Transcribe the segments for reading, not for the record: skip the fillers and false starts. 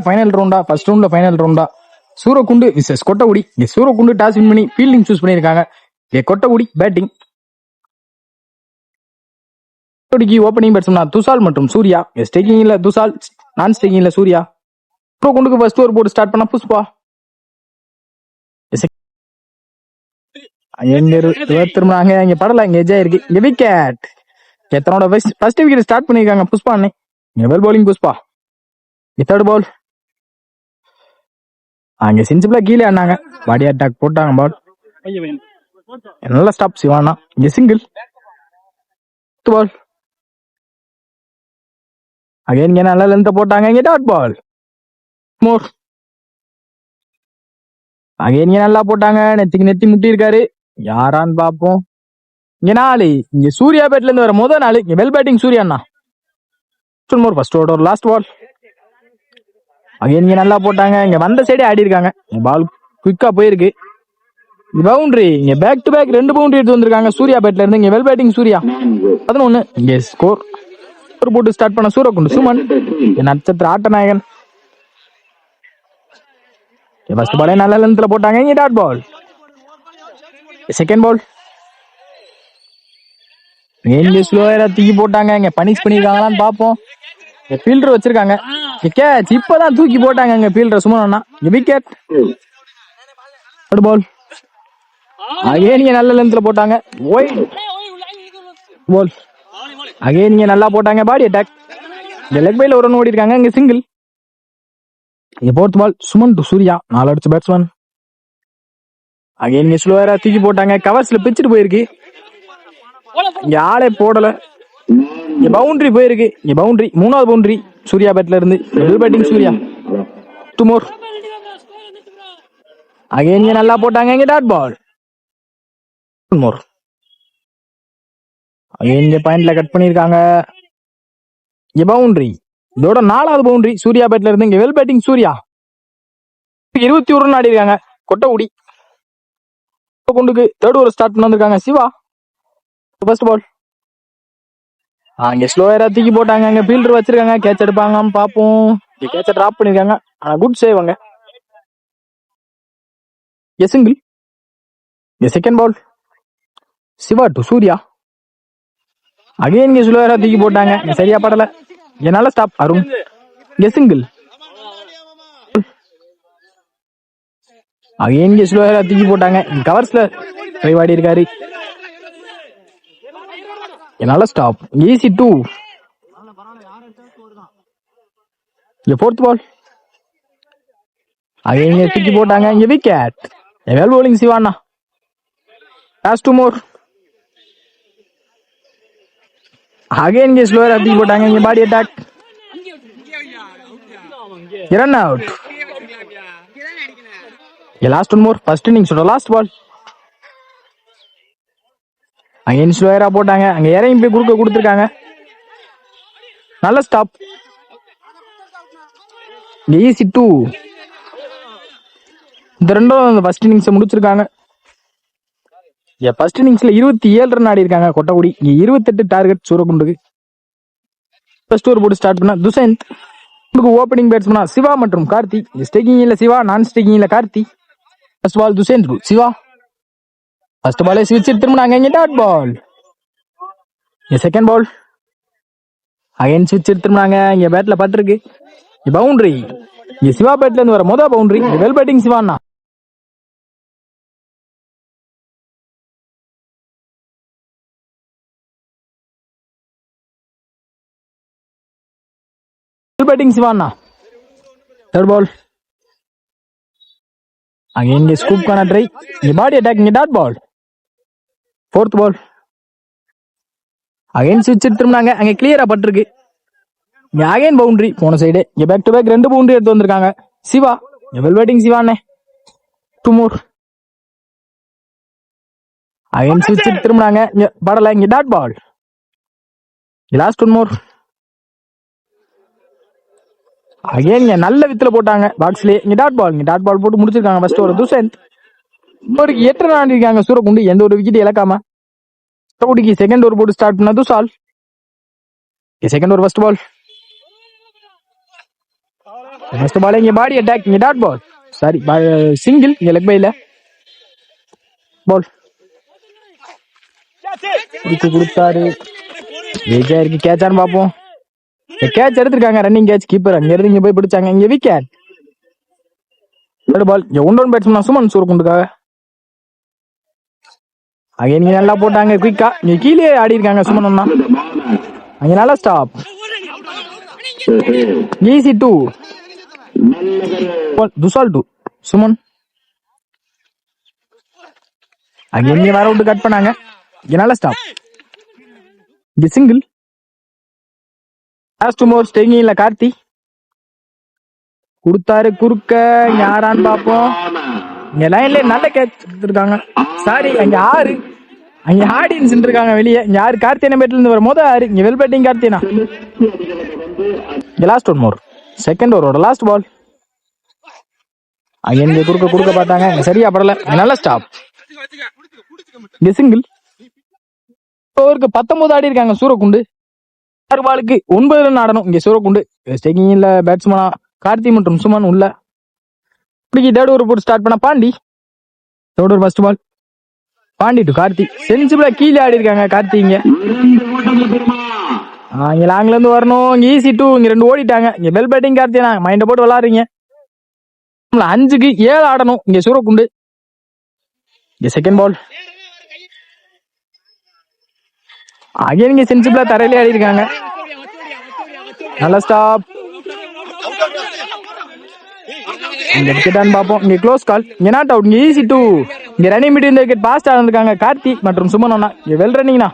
Final ரவுண்டா, first ரவுண்ட்ல final ரவுண்டா சூரக்குண்டு விசஸ் கொட்டகுடி. இங்க சூரக்குண்டு டாஸ் வின் பண்ணி ஃபீல்டிங் சூஸ் பண்ணியிருக்காங்க. இங்க Kottakudi batting. Opening batsman Thushal மற்றும் சூர்யா. ஸ்டேக்கிங்ல துஷால், நான் ஸ்டேக்கிங்ல சூர்யா. சூரக்குண்டுக்கு ஃபர்ஸ்ட் ஓவர் போட்டு ஸ்டார்ட் பண்ண புஷ்பா. திரும்பினாங்க இங்க படல, இங்க எஜ்ஜா இருக்கு. இங்க விக்கெட். எத்தனோட ஃபர்ஸ்ட் விக்கெட் ஸ்டார்ட் பண்ணிருக்காங்க புஷ்பா அண்ணே. Well bowling Pushpa. Third ball அங்க சென்சிபிளா கீழே ஆனாங்க. பாடி அட்டாக் போட்டாங்க. பால் நல்ல ஸ்டாப் சிவானா. இங்க சிங்கிள். பால் அகைன் இங்க நல்ல லென்த் போட்டாங்க. இங்க டாட் பால். மோர் அகைன் இங்க நல்லா போட்டாங்க. நெத்திக்கு நெத்தி முட்டி இருக்காரு. யாரான்னு பாப்போம். இங்க நாலு. இங்க சூர்யா பேட்ல இருந்து வர முதல் நாலு. இங்க வெல் பேட்டிங் சூர்யா அண்ணா. More first over last ball. Again இங்க நல்லா போட்டாங்க. இங்க வந்த சைடே ஆடி இருக்காங்க. பால் குயிக்கா போயிருக்கு. பவுண்டரி. இங்க பேக் டு பேக் 2 பவுண்டரி எடுத்து வந்திருக்காங்க சூர்யா பேட்ல இருந்து. இங்க வெல் பேட்டிங் சூர்யா 11. இங்க ஸ்கோர் போட்டு ஸ்டார்ட் பண்ண சூரக்குண்டு சுமன். நட்சத்திர ஆட்டநாயகன். ஃபர்ஸ்ட் பாலே நல்ல லென்த்ல போட்டாங்க. இங்க டாட் பால். செகண்ட் பால் ஸ்லோவா தூக்கி போட்டாங்க. இங்க பனிஷ் பண்ணிருக்காங்களான்னு பாப்போம். ஃபீல்டர் வச்சிருக்காங்க. கேட்ச் இப்பதான் தூக்கி போட்டாங்க. இங்க fielder Suman. Wicket. Ball again இங்க நல்ல லென்த்ல போட்டாங்க. பால் அகைன் இங்க நல்லா போட்டாங்க. பாடி அட்டாக். இந்த லெக் பைல ஒரு ரன் ஓடி இருக்காங்க. இங்க சிங்கிள். இங்க போர்த் பால் சுமன் டு சூர்யா. 4 அடிச்ச பேட்ஸ்மேன். அகைன் இங்க ஸ்லோவரா தூக்கி போட்டாங்க. கவர்ஸ்ல பிச்சுட்டு போயிருக்கு. இங்க ஆளே போடல. இங்க பவுண்டரி போயிருக்கு. இங்க பவுண்டரி 3வது பவுண்டரி சூர்யா பேட்ல இருந்து. Well batting Surya. 2 more. Again இங்க நல்லா போட்டாங்க. இங்க டாட் பால். மோர் அகைன் இங்க பாயிண்ட்ல கட் பண்ணிருக்காங்க. இங்க பவுண்டரி. இதோட 4வது பவுண்டரி சூர்யா பேட்ல இருந்து. இங்க வெல் பேட்டிங் சூர்யா. 21 ரன் ஆடி இருக்காங்க கொட்டகுடி. கொண்டுக்கு தேர்ட் ஓவர் ஸ்டார்ட் பண்ணி வந்திருக்காங்க சிவா. ஃபர்ஸ்ட் பால் இங்க ஸ்லோவரா தூக்கி போட்டாங்க. அங்க ஃபீல்டர் வச்சிருக்காங்க. கேட்ச் எடுப்பாங்க பாப்போம். கேட்ச டிராப் பண்ணிருக்காங்க. ஆனா குட் சேவ். அங்க single. Second ball Siva to Surya. Again இங்க ஸ்லோவரா தூக்கி போட்டாங்க. சரியா படல. என்னால ஸ்டாப் அருண். சிங்கிள். அகைன் இங்க ஸ்லோவரா தூக்கி போட்டாங்க. கவர்ஸ்ல ட்ரைவாடி இருக்காரு. என்னால stop. Easy 2. Fourth ball again இங்க தூக்கி போட்டாங்க. இங்க wicket. Well bowling Sivana. Last 2 more. Again இங்க ஸ்லோவரா தூக்கி போட்டாங்க. இங்க body attack. Run out. Last 1 more. First இன்னிங்ஸோட லாஸ்ட் பால். அகைன் ஸ்லோவரா போட்டாங்க. அங்க இறங்கி போய் குறுக்க கொடுத்துருக்காங்க. நல்ல ஸ்டாப். ஈஸி 2. இந்த ரெண்டும் ஃபர்ஸ்ட் இன்னிங்ஸ் முடிச்சிருக்காங்க. ஃபர்ஸ்ட் இன்னிங்ஸ்ல 27 ரன் ஆடி இருக்காங்க கொட்டகுடி. 28 டார்கெட் சூரக்குண்டுக்கு. ஃபர்ஸ்ட் ஓவர் போட்டு ஸ்டார்ட் பண்ண துஷந்த். ஓப்பனிங் பேட்ஸ்மேன் சிவா மற்றும் கார்த்தி. ஸ்டேக்கிங்ல சிவா, நான் ஸ்டேக்கிங்ல Karthi. First ball Dushanth Siva. First பாலே ஸ்விட்ச் திரும்பினாங்க. இங்க dot ball. Second ball again ஸ்விட்ச் திரும்பினாங்க. இங்க பேட்ல பட்டிருக்கு. பவுண்டரி. இங்க சிவா பேட்ல இருந்து வர முதல் பவுண்டரி. வெல் பேட்டிங் சிவானா. பேட்டிங் சிவானா. தேர்ட் பால் அகைன் இங்க ஸ்கூப் கான ட்ரை. இங்க பாடி அட்டாக். இங்க dot ball. Fourth ball again ஸ்விட்ச் திரும்பினாங்க. அங்க கிளியரா பட்டிருக்கு. இங்க அகைன் பவுண்டரி போன சைடு. இங்க பேக் டு பேக் 2 பவுண்டரி எடுத்து வந்திருக்காங்க சிவா. வெல் பேட்டிங் சிவானே. 2 மோர். அகைன் ஸ்விட்ச் திரும்பினாங்க. இங்க படல. இங்க dot ball. Last 1 more. Again இங்க நல்ல வித்துல போட்டாங்க பாக்ஸ்லயே. இங்க டாட் பால். இங்க டாட் பால் போட்டு முடிச்சிருக்காங்க. First over Dushanth. ஒரு 8 ரன் ஆடி இருக்காங்க சூரக்குண்டு. எந்த ஒரு விக்கெட் இழக்காம. கொட்டகுடிக்கு செகண்ட் ஓவர் போட்டு ஸ்டார்ட் பண்ண Dushal. Second over first ball first ball இங்க பாடி அட்டாக், இங்க டாட் பால், சாரி சிங்கிள், இங்க லெக் பைல பால் கொடுத்தாரு. விஜய் இருக்கு, கேட்சான்னு பாப்போம். கேட்ச் எடுத்திருக்காங்க, ரன்னிங் கேட்ச், கீப்பர் அங்க இருந்து இங்க போய் பிடிச்சாங்க. இங்க விக்கெட். பால் இங்க ஒன் பேட்ஸ்மேன் சுமன் சூரக்குண்டுக்காக. அங்க நீங்க நல்லா போட்டாங்க குயிக்கா, இங்க கீழே ஆடி இருக்காங்க சுமன் அண்ணா. அங்க நல்லா stop, easy two, Thusal to Suman. அங்க இங்க வேற விட்டு கட் பண்ணாங்க, இங்க நல்லா ஸ்டாப், இங்க சிங்கிள். லாஸ்ட் மோர் ஸ்டேயிங் இல்ல கார்த்தி கொடுத்தாரு குறுக்க, யாரான்னு பாப்போம். இங்க லைன்ல நல்ல கேட்ச் எடுத்திருக்காங்க. சாரி அங்க ஆறு, அங்க ஆடியன்ஸ் இருக்காங்க வெளியே. இங்க யாரு, கார்த்தியன பேட்ல இருந்து வர மொத ஆறு, இங்க வெல் பேட்டிங் கார்த்தியனா. இங்க லாஸ்ட் ஒன் மோர், செகண்ட் ஓவரோட லாஸ்ட் பால். அங்க இங்க குறுக்க பார்த்தாங்க, சரியா படல, நல்ல ஸ்டாப், இங்க சிங்கிள். ஓவருக்கு 19 ஆடி இருக்காங்க சூரக்குண்டு. 6 பாலுக்கு 9 ரன் ஆடணும் இங்க சூரக்குண்டு. ஸ்டேக்கிங்ல பேட்ஸ்மேனா கார்த்தி மற்றும் சுமன் உள்ள. தேர்ட் ஓவர் போட்டு ஸ்டார்ட் பண்ண Pandi. Third over first ball, Pandi to Karthi. சென்சிபிளா கீழே ஆடி இருக்காங்க கார்த்தி. இங்க லாங்ல இருந்து வரணும், இங்க ஈஸி டூ, இங்க 2 ஓடிட்டாங்க. இங்க வெல் பேட்டிங் கார்த்தினா, மைண்ட போட்டு விளாடுறீங்க. 5க்கு 7 ஆடணும் இங்க சூரக்குண்டு. இங்க செகண்ட் பால், அகைன் இங்க சென்சிபிளா தரையிலே ஆடி இருக்காங்க. நல்ல ஸ்டாப், இங்க விக்கெட்டான்னு பாப்போம். இங்க க்ளோஸ் கால், இங்க நாட் அவுட், இங்க ஈஸி டூ. இங்க ரன்னிங் பிட்வீன் விக்கெட் பாஸ்ட் ஆயிருக்காங்க கார்த்தி மற்றும் சுமன் அண்ணா. இங்க வெல் ரன்னிங்னா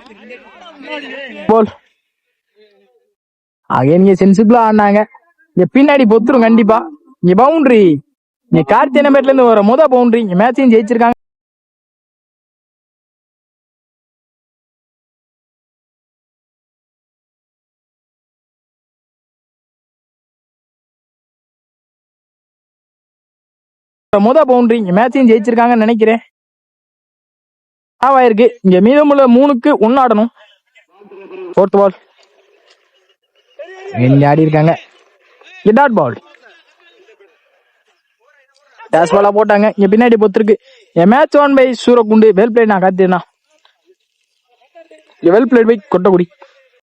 போல். அகைன் இங்க சென்சிபிளா ஆடினாங்க. இங்க பின்னாடி பொத்துரும் கண்டிப்பா. இங்க பவுண்டரி, இங்க கார்த்தி என்ன பேட்ல இருந்து வர மொத பவுண்டரி. இங்க மேட்சையும் ஜெயிச்சிருக்காங்க. மொத பவுண்டரி, இங்க மேட்சையும் ஜெயிச்சிருக்காங்கன்னு நினைக்கிறேன். ஆவாயிருக்கு. இங்க மீதமுள்ள 3க்கு 1 ஆடணும். ஃபோர்த் பால், ஆடி இருக்காங்க. டாட் பால், டேஸ் பாலா போட்டாங்க. இங்க பின்னாடி பொத்துருக்கு. Match on by Soorakkundu. Well played நான் காத்தினா, வெல் பிளேட் பை கொட்டக்குடி.